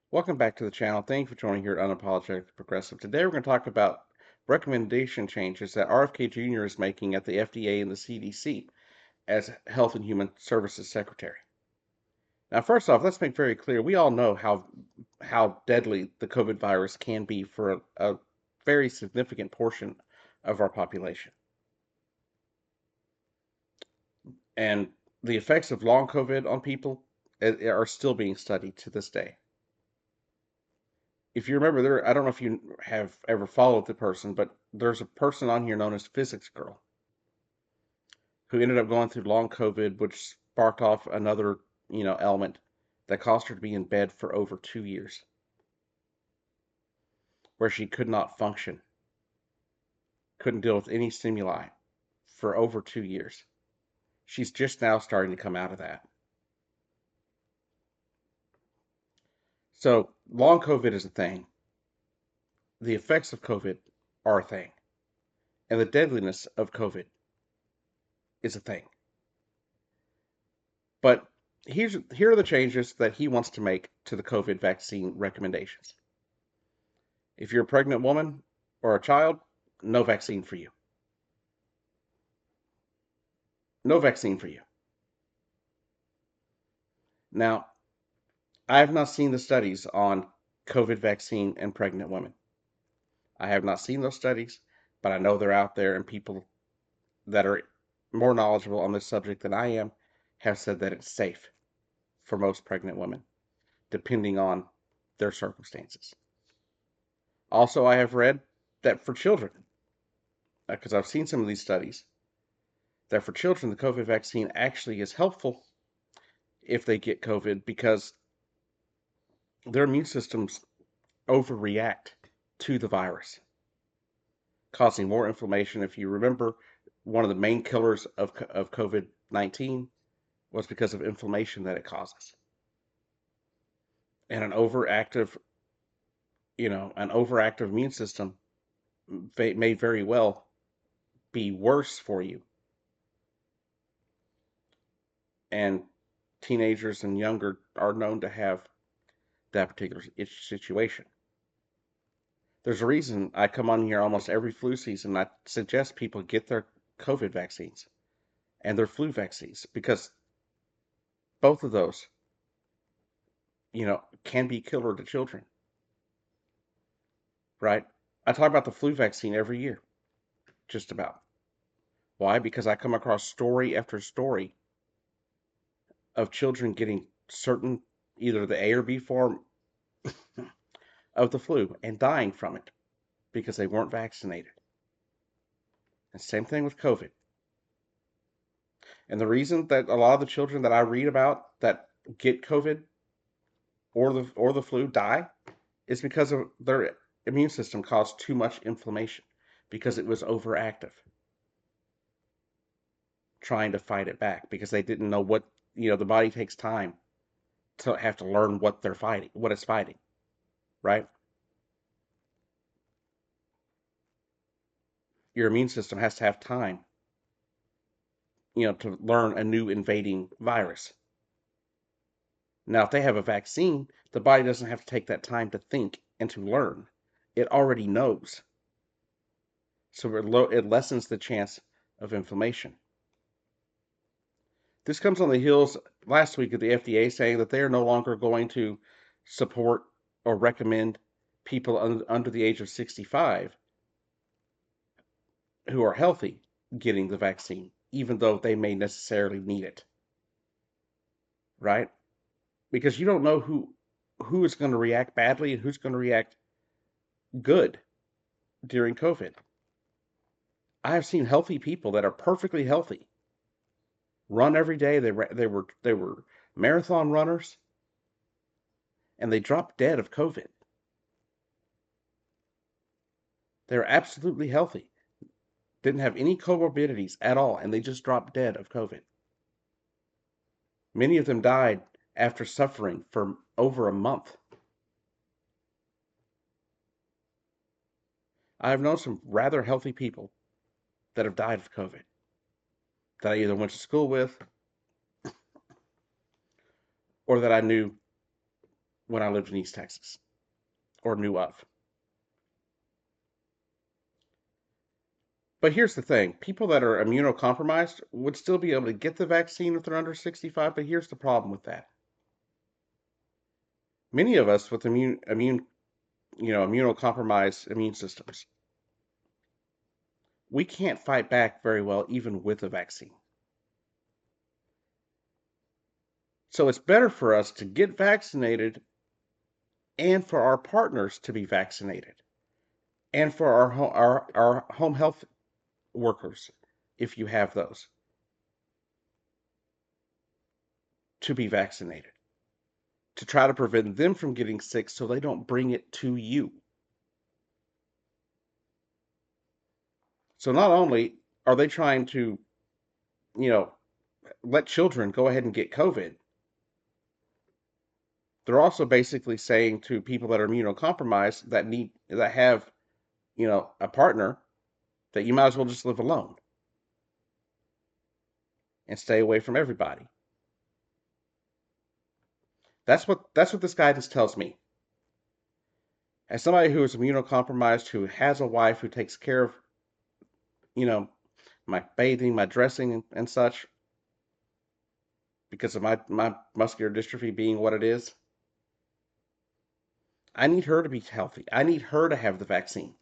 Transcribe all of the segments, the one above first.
Welcome back to the channel. Thank you for joining here at Unapologetically Progressive. Today we're going to talk about recommendation changes that RFK Jr. is making at the FDA and the CDC as Health and Human Services Secretary. Now, first off, let's make very clear, we all know how deadly the COVID virus can be for a very significant portion of our population. And the effects of long COVID on people are still being studied to this day. If you remember, I don't know if you have ever followed the person, but there's a person on here known as Physics Girl who ended up going through long COVID, which sparked off another, ailment that caused her to be in bed for over 2 years, where she could not function, couldn't deal with any stimuli for over 2 years. She's just now starting to come out of that. So long COVID is a thing. The effects of COVID are a thing. And the deadliness of COVID is a thing. But here are the changes that he wants to make to the COVID vaccine recommendations. If you're a pregnant woman or a child, no vaccine for you. No vaccine for you. Now, I have not seen the studies on COVID vaccine and pregnant women. I have not seen those studies, but I know they're out there, and people that are more knowledgeable on this subject than I am have said that it's safe for most pregnant women, depending on their circumstances. Also, I have read that for children, because I've seen some of these studies, that for children, the COVID vaccine actually is helpful if they get COVID because their immune systems overreact to the virus, causing more inflammation. If you remember, one of the main killers of COVID-19 was because of inflammation that it causes. And an overactive immune system may very well be worse for you. And teenagers and younger are known to have that particular situation. There's a reason I come on here almost every flu season. I suggest people get their COVID vaccines and their flu vaccines because both of those, can be killer to children, right? I talk about the flu vaccine every year, just about. Why? Because I come across story after story of children getting certain, either the A or B form of the flu and dying from it because they weren't vaccinated. And same thing with COVID. And the reason that a lot of the children that I read about that get COVID or the flu die is because of their immune system caused too much inflammation because it was overactive, trying to fight it back because they didn't know what, the body takes time to have to learn what they're fighting, what it's fighting, right? Your immune system has to have time, to learn a new invading virus. Now, if they have a vaccine, the body doesn't have to take that time to think and to learn. It already knows. So it lessens the chance of inflammation. This comes on the heels last week of the FDA saying that they are no longer going to support or recommend people under the age of 65 who are healthy getting the vaccine, even though they may necessarily need it. Right? Because you don't know who is going to react badly and who's going to react good during COVID. I have seen healthy people that are perfectly healthy run every day. They were marathon runners, and they dropped dead of COVID. They were absolutely healthy, didn't have any comorbidities at all, and they just dropped dead of COVID. Many of them died after suffering for over a month. I have known some rather healthy people that have died of COVID that I either went to school with or that I knew when I lived in East Texas or knew of. But here's the thing, people that are immunocompromised would still be able to get the vaccine if they're under 65, but here's the problem with that. Many of us with immunocompromised immune systems, we can't fight back very well even with a vaccine. So it's better for us to get vaccinated and for our partners to be vaccinated and for our home health workers, if you have those, to be vaccinated to try to prevent them from getting sick so they don't bring it to you. So not only are they trying to, you know, let children go ahead and get COVID, they're also basically saying to people that are immunocompromised that have, a partner, that you might as well just live alone and stay away from everybody. That's what this guidance tells me. As somebody who is immunocompromised, who has a wife who takes care of, you know, my bathing, my dressing, and such, because of my muscular dystrophy being what it is, I need her to be healthy. I need her to have the vaccine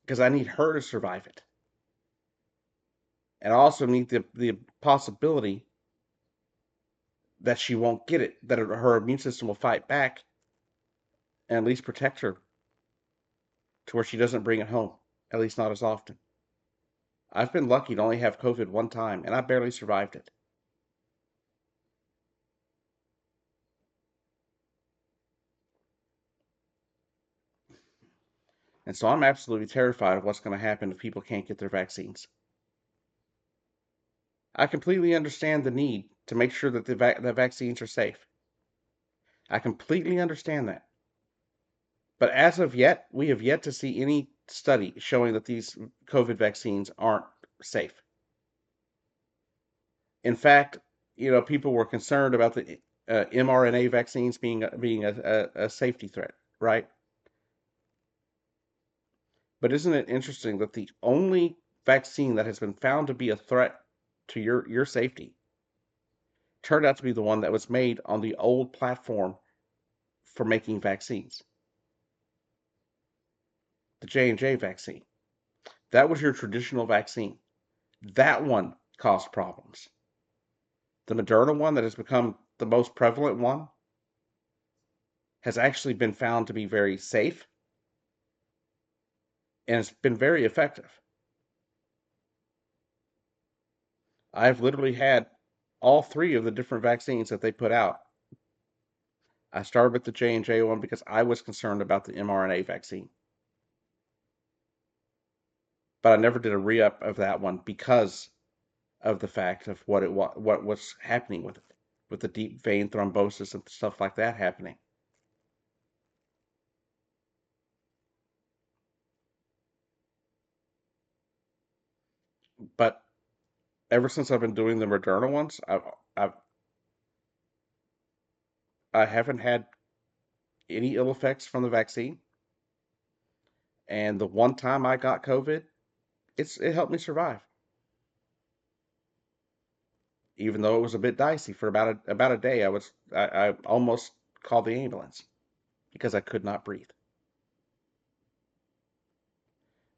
because I need her to survive it. And I also need the possibility that she won't get it, that her immune system will fight back and at least protect her to where she doesn't bring it home, at least not as often. I've been lucky to only have COVID one time, and I barely survived it. And so I'm absolutely terrified of what's going to happen if people can't get their vaccines. I completely understand the need to make sure that the vaccines are safe. I completely understand that. But as of yet, we have yet to see any study showing that these COVID vaccines aren't safe. In fact, people were concerned about the mRNA vaccines being a safety threat, right? But isn't it interesting that the only vaccine that has been found to be a threat to your safety turned out to be the one that was made on the old platform for making vaccines, the J&J vaccine. That was your traditional vaccine. That one caused problems. The Moderna one that has become the most prevalent one has actually been found to be very safe and it's been very effective. I've literally had all three of the different vaccines that they put out. I started with the J&J one because I was concerned about the mRNA vaccine. But I never did a re-up of that one because of the fact of what was happening with the deep vein thrombosis and stuff like that happening. But ever since I've been doing the Moderna ones, I've I haven't had any ill effects from the vaccine. And the one time I got COVID, it helped me survive, even though it was a bit dicey for about a day. I almost called the ambulance because I could not breathe.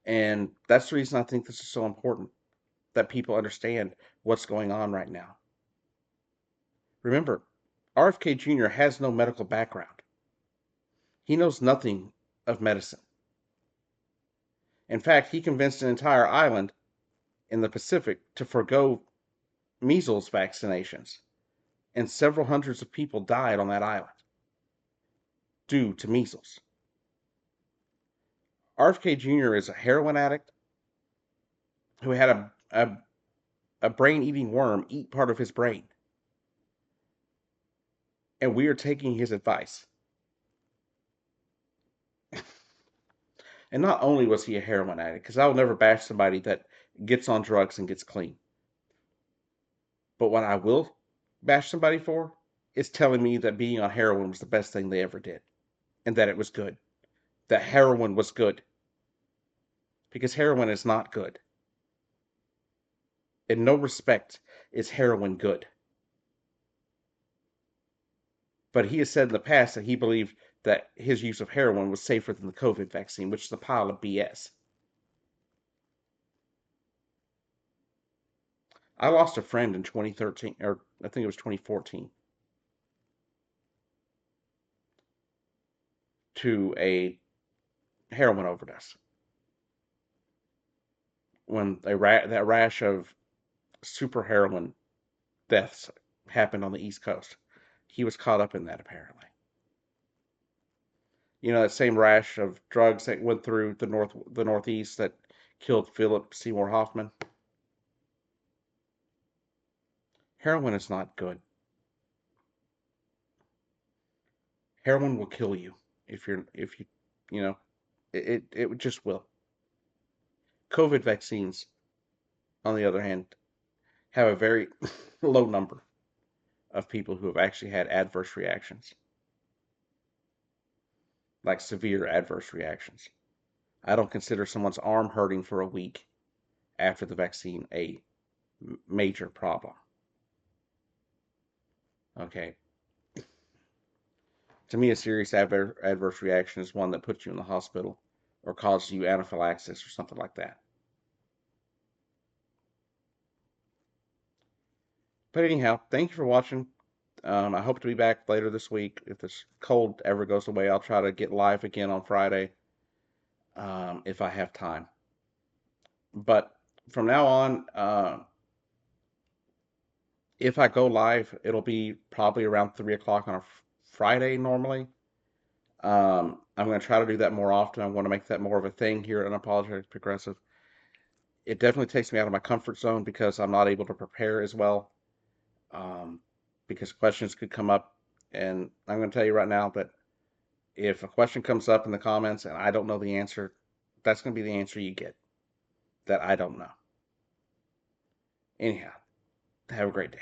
And that's the reason I think this is so important that people understand what's going on right now. Remember, RFK Jr. has no medical background. He knows nothing of medicine. In fact, he convinced an entire island in the Pacific to forego measles vaccinations, and several hundreds of people died on that island due to measles. RFK Jr. is a heroin addict who had a brain eating worm eat part of his brain, and we are taking his advice. And not only was he a heroin addict, because I will never bash somebody that gets on drugs and gets clean. But what I will bash somebody for is telling me that being on heroin was the best thing they ever did and that it was good. That heroin was good. Because heroin is not good. In no respect is heroin good. But he has said in the past that he believed that his use of heroin was safer than the COVID vaccine, which is a pile of BS. I lost a friend in 2013, or I think it was 2014, to a heroin overdose when that rash of super heroin deaths happened on the East Coast. He was caught up in that apparently. You know that same rash of drugs that went through the Northeast that killed Philip Seymour Hoffman. Heroin is not good. Heroin will kill you if you you know it just will. COVID vaccines, on the other hand, have a very low number of people who have actually had adverse reactions, like severe adverse reactions. I don't consider someone's arm hurting for a week after the vaccine a major problem. Okay. To me, a serious adverse reaction is one that puts you in the hospital or causes you anaphylaxis or something like that. But anyhow, thank you for watching. I hope to be back later this week. If this cold ever goes away, I'll try to get live again on Friday if I have time. But from now on, if I go live, it'll be probably around 3 o'clock on a Friday normally. I'm going to try to do that more often. I want to make that more of a thing here at Unapologetic Progressive. It definitely takes me out of my comfort zone because I'm not able to prepare as well. Because questions could come up, and I'm going to tell you right now that if a question comes up in the comments and I don't know the answer, that's going to be the answer you get, that I don't know. Anyhow, have a great day.